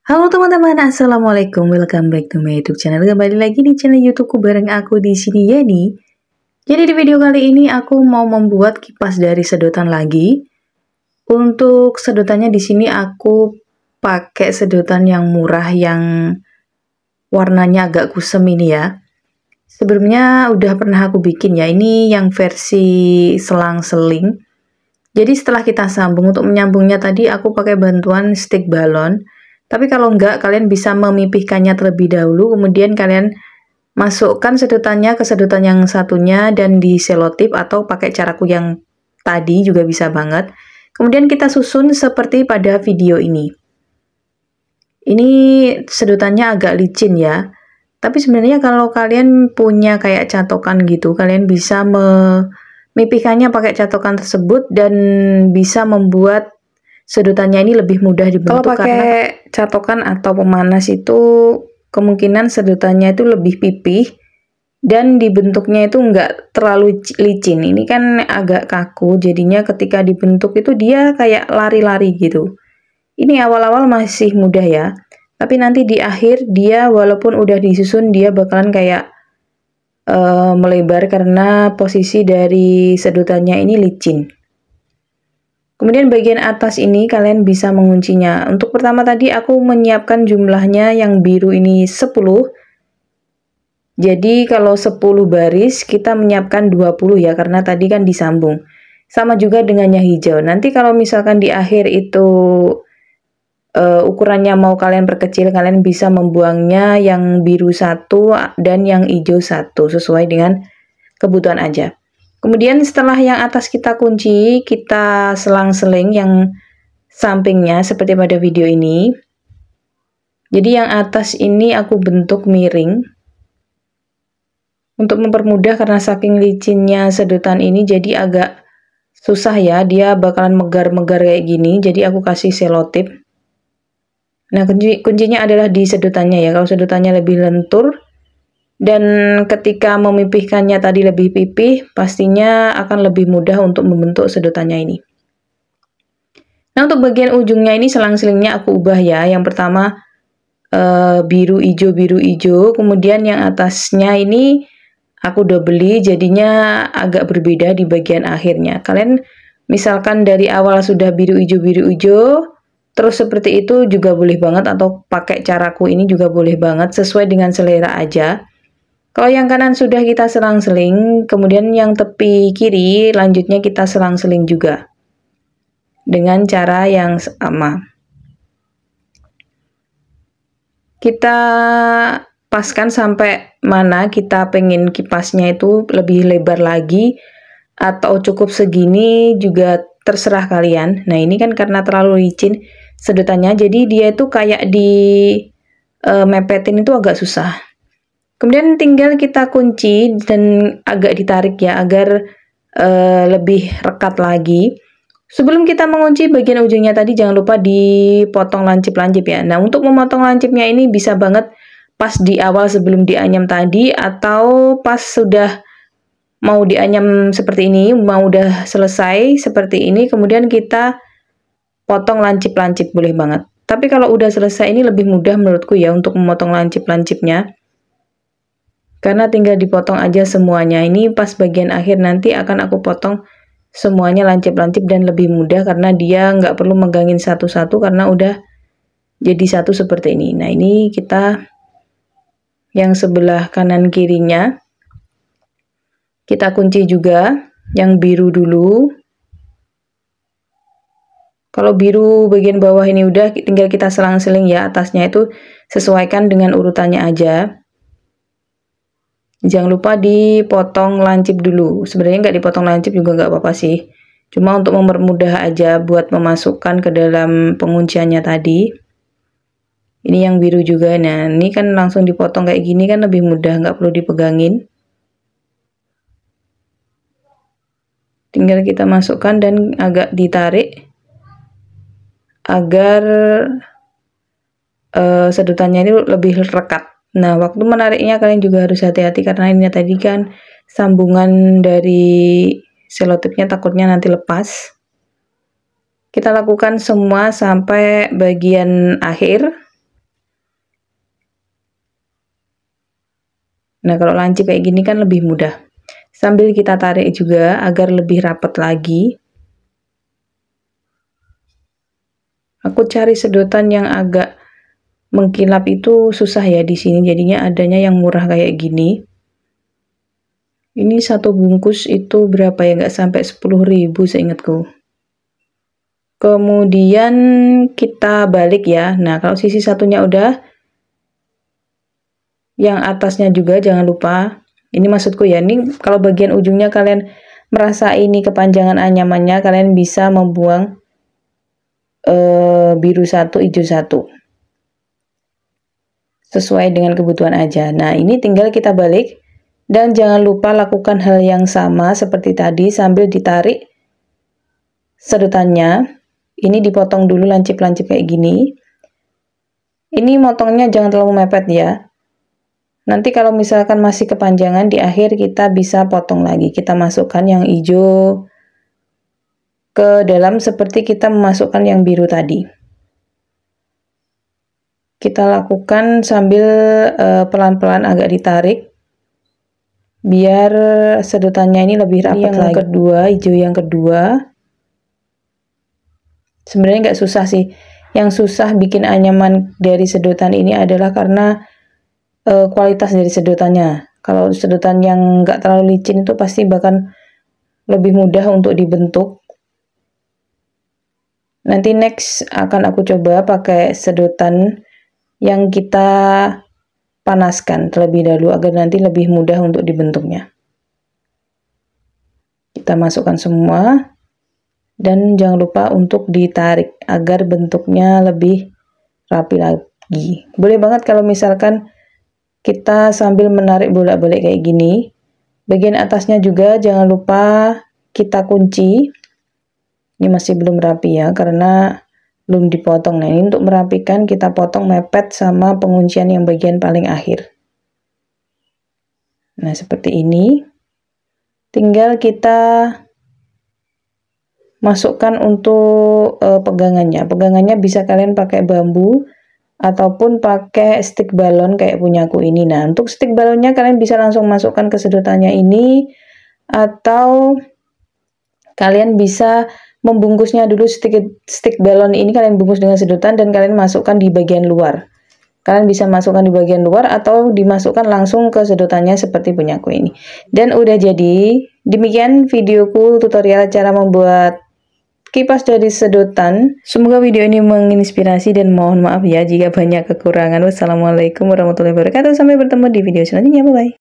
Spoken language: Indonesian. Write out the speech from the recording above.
Halo teman-teman, assalamualaikum. Welcome back to my YouTube channel. Kembali lagi di channel YouTubeku bareng aku di sini Yani. Jadi di video kali ini aku mau membuat kipas dari sedotan lagi. Untuk sedotannya di sini aku pakai sedotan yang murah yang warnanya agak kusem ini ya. Sebelumnya udah pernah aku bikin ya. Ini yang versi selang-seling. Jadi setelah kita sambung, untuk menyambungnya tadi aku pakai bantuan stick balon. Tapi kalau enggak, kalian bisa memipihkannya terlebih dahulu, kemudian kalian masukkan sedotannya ke sedotan yang satunya dan di selotip atau pakai caraku yang tadi juga bisa banget. Kemudian kita susun seperti pada video ini. Ini sedotannya agak licin ya. Tapi sebenarnya kalau kalian punya kayak catokan gitu, kalian bisa memipihkannya pakai catokan tersebut dan bisa membuat sedotannya ini lebih mudah dibentuk. Kalau pakai catokan atau pemanas itu kemungkinan sedotannya itu lebih pipih dan dibentuknya itu enggak terlalu licin. Ini kan agak kaku, jadinya ketika dibentuk itu dia kayak lari-lari gitu. Ini awal-awal masih mudah ya, tapi nanti di akhir dia walaupun udah disusun dia bakalan kayak melebar karena posisi dari sedotannya ini licin. Kemudian bagian atas ini kalian bisa menguncinya. Untuk pertama tadi aku menyiapkan jumlahnya yang biru ini 10. Jadi kalau 10 baris kita menyiapkan 20 ya, karena tadi kan disambung. Sama juga dengan yang hijau. Nanti kalau misalkan di akhir itu ukurannya mau kalian perkecil, kalian bisa membuangnya yang biru 1 dan yang hijau 1 sesuai dengan kebutuhan aja. Kemudian setelah yang atas kita kunci, kita selang-seling yang sampingnya seperti pada video ini. Jadi yang atas ini aku bentuk miring. Untuk mempermudah karena saking licinnya sedotan ini jadi agak susah ya, dia bakalan megar-megar kayak gini. Jadi aku kasih selotip. Nah kuncinya adalah di sedotannya ya, kalau sedotannya lebih lentur dan ketika memipihkannya tadi lebih pipih, pastinya akan lebih mudah untuk membentuk sedotannya ini. Nah untuk bagian ujungnya ini selang-selingnya aku ubah ya. Yang pertama biru hijau, kemudian yang atasnya ini aku double jadinya agak berbeda di bagian akhirnya. Kalian misalkan dari awal sudah biru hijau, terus seperti itu juga boleh banget, atau pakai caraku ini juga boleh banget, sesuai dengan selera aja. Kalau yang kanan sudah kita selang-seling, kemudian yang tepi kiri lanjutnya kita selang-seling juga dengan cara yang sama. Kita paskan sampai mana kita pengen kipasnya itu lebih lebar lagi atau cukup segini juga terserah kalian. Nah ini kan karena terlalu licin sedotannya, jadi dia itu kayak di mepetin itu agak susah. Kemudian tinggal kita kunci dan agak ditarik ya agar lebih rekat lagi. Sebelum kita mengunci bagian ujungnya tadi jangan lupa dipotong lancip-lancip ya. Nah untuk memotong lancipnya ini bisa banget pas di awal sebelum dianyam tadi, atau pas sudah mau dianyam seperti ini, mau udah selesai seperti ini, kemudian kita potong lancip-lancip boleh banget. Tapi kalau udah selesai ini lebih mudah menurutku ya untuk memotong lancip-lancipnya, karena tinggal dipotong aja semuanya. Ini pas bagian akhir nanti akan aku potong semuanya lancip-lancip dan lebih mudah karena dia nggak perlu megangin satu-satu karena udah jadi satu seperti ini. Nah ini kita yang sebelah kanan kirinya kita kunci juga yang biru dulu. Kalau biru bagian bawah ini udah, tinggal kita selang-seling ya, atasnya itu sesuaikan dengan urutannya aja. Jangan lupa dipotong lancip dulu. Sebenarnya nggak dipotong lancip juga nggak apa-apa sih. Cuma untuk mempermudah aja buat memasukkan ke dalam pengunciannya tadi. Ini yang biru juga. Nah ini kan langsung dipotong kayak gini kan lebih mudah, nggak perlu dipegangin. Tinggal kita masukkan dan agak ditarik agar sedotannya ini lebih rekat. Nah, waktu menariknya kalian juga harus hati-hati karena ini tadi kan sambungan dari selotipnya takutnya nanti lepas. Kita lakukan semua sampai bagian akhir. Nah, kalau lancip kayak gini kan lebih mudah. Sambil kita tarik juga agar lebih rapat lagi. Aku cari sedotan yang agak mengkilap itu susah ya di sini, jadinya adanya yang murah kayak gini. Ini satu bungkus itu berapa ya, nggak sampai 10.000 seingatku. Kemudian kita balik ya. Nah, kalau sisi satunya udah, yang atasnya juga jangan lupa. Ini maksudku ya, ini kalau bagian ujungnya kalian merasa ini kepanjangan anyamannya, kalian bisa membuang biru satu, hijau satu. Sesuai dengan kebutuhan aja. Nah, ini tinggal kita balik. Dan jangan lupa lakukan hal yang sama seperti tadi sambil ditarik sedotannya. Ini dipotong dulu lancip-lancip kayak gini. Ini motongnya jangan terlalu mepet ya. Nanti kalau misalkan masih kepanjangan di akhir kita bisa potong lagi. Kita masukkan yang hijau ke dalam seperti kita memasukkan yang biru tadi. Kita lakukan sambil pelan-pelan agak ditarik. Biar sedotannya ini lebih rapat lagi. Yang kedua, hijau yang kedua. Sebenarnya nggak susah sih. Yang susah bikin anyaman dari sedotan ini adalah karena kualitas dari sedotannya. Kalau sedotan yang nggak terlalu licin itu pasti bahkan lebih mudah untuk dibentuk. Nanti next akan aku coba pakai sedotan yang kita panaskan terlebih dahulu agar nanti lebih mudah untuk dibentuknya. Kita masukkan semua dan jangan lupa untuk ditarik agar bentuknya lebih rapi lagi. Boleh banget kalau misalkan kita sambil menarik bolak-balik kayak gini. Bagian atasnya juga jangan lupa kita kunci. Ini masih belum rapi ya karena belum dipotong. Nah, ini untuk merapikan kita potong mepet sama penguncian yang bagian paling akhir. Nah, seperti ini. Tinggal kita masukkan untuk pegangannya. Pegangannya bisa kalian pakai bambu ataupun pakai stick balon kayak punyaku ini. Nah, untuk stick balonnya kalian bisa langsung masukkan ke sedotannya ini atau kalian bisa membungkusnya dulu. Stick balon ini kalian bungkus dengan sedotan dan kalian masukkan di bagian luar. Kalian bisa masukkan di bagian luar atau dimasukkan langsung ke sedotannya seperti punyaku ini. Dan udah jadi. Demikian videoku tutorial cara membuat kipas dari sedotan. Semoga video ini menginspirasi dan mohon maaf ya jika banyak kekurangan. Wassalamualaikum warahmatullahi wabarakatuh. Sampai bertemu di video selanjutnya. Bye-bye.